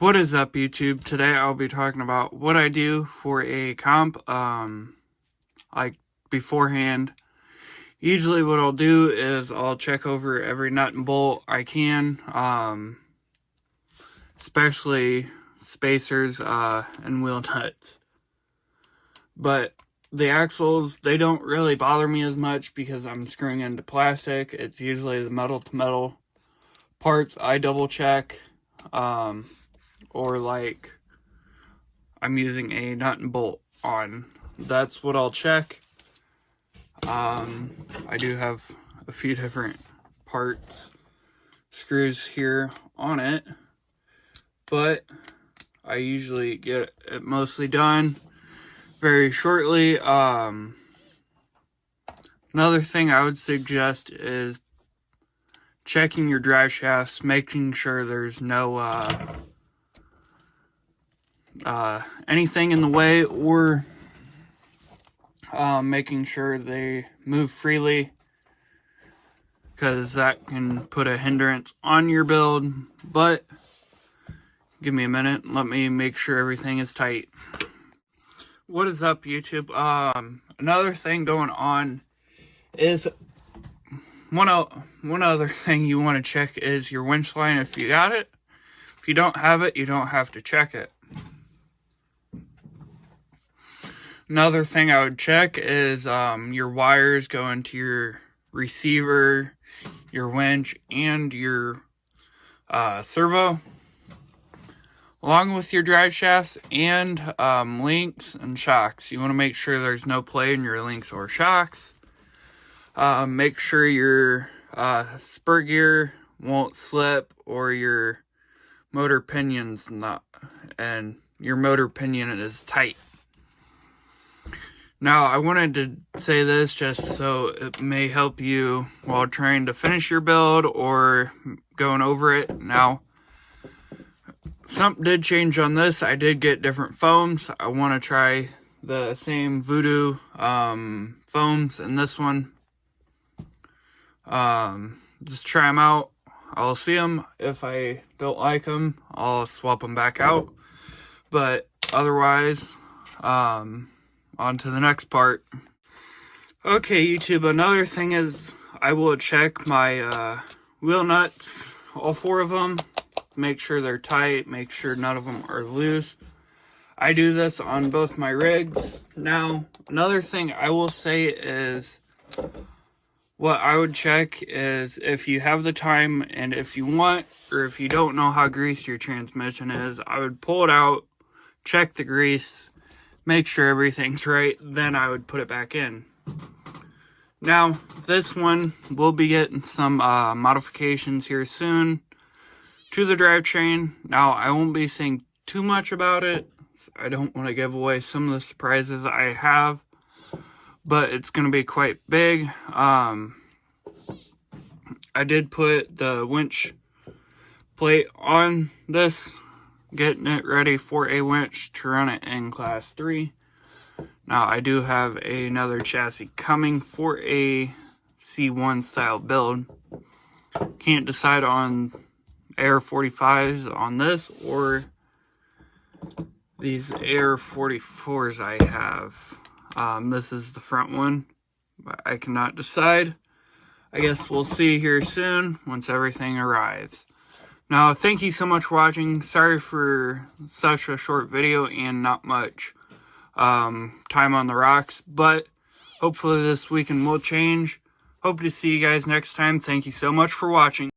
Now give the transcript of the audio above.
What is up, YouTube? Today I'll be talking about what I do for a comp, like beforehand. Usually what I'll do is I'll check over every nut and bolt I can, especially spacers and wheel nuts. But the axles, they don't really bother me as much because I'm screwing into plastic. It's usually the metal to metal parts I double check. Or like I'm using a nut and bolt on. That's what I'll check. I do have a few different parts, screws here on it, but I usually get it mostly done very shortly. Another thing I would suggest is checking your drive shafts, making sure there's no anything in the way, or making sure they move freely, because that can put a hindrance on your build. But give me a minute, let me make sure everything is tight. What is up, YouTube? Another thing going on is one other thing you want to check is your winch line if you got it. If you don't have it, you don't have to check it. Another thing I would check is your wires going to your receiver, your winch, and your servo, along with your drive shafts and links and shocks. You want to make sure there's no play in your links or shocks. Make sure your spur gear won't slip, or your motor pinion's not, and your motor pinion is tight. Now, I wanted to say this just so it may help you while trying to finish your build or going over it. Now, something did change on this. I did get different foams. I want to try the same Voodoo foams in this one. Just try them out. I'll see them. If I don't like them, I'll swap them back out. But otherwise, on to the next part. Okay, YouTube, another thing is I will check my wheel nuts, all 4 of them, make sure they're tight, make sure none of them are loose. I do this on both my rigs. Now, another thing I will say is, what I would check is if you have the time and if you want, or if you don't know how greased your transmission is, I would pull it out, check the grease, make sure everything's right, then I would put it back in. Now, this one, we'll be getting some modifications here soon to the drivetrain. Now, I won't be saying too much about it. I don't want to give away some of the surprises I have, but it's going to be quite big. I did put the winch plate on this, getting it ready for a winch to run it in class 3. Now, I do have another chassis coming for a C1 style build. Can't decide on Air 45s on this or these Air 44s I have. This is the front one, but I cannot decide. I guess we'll see here soon once everything arrives. Now, thank you so much for watching. Sorry for such a short video and not much time on the rocks, but hopefully this weekend will change. Hope to see you guys next time. Thank you so much for watching.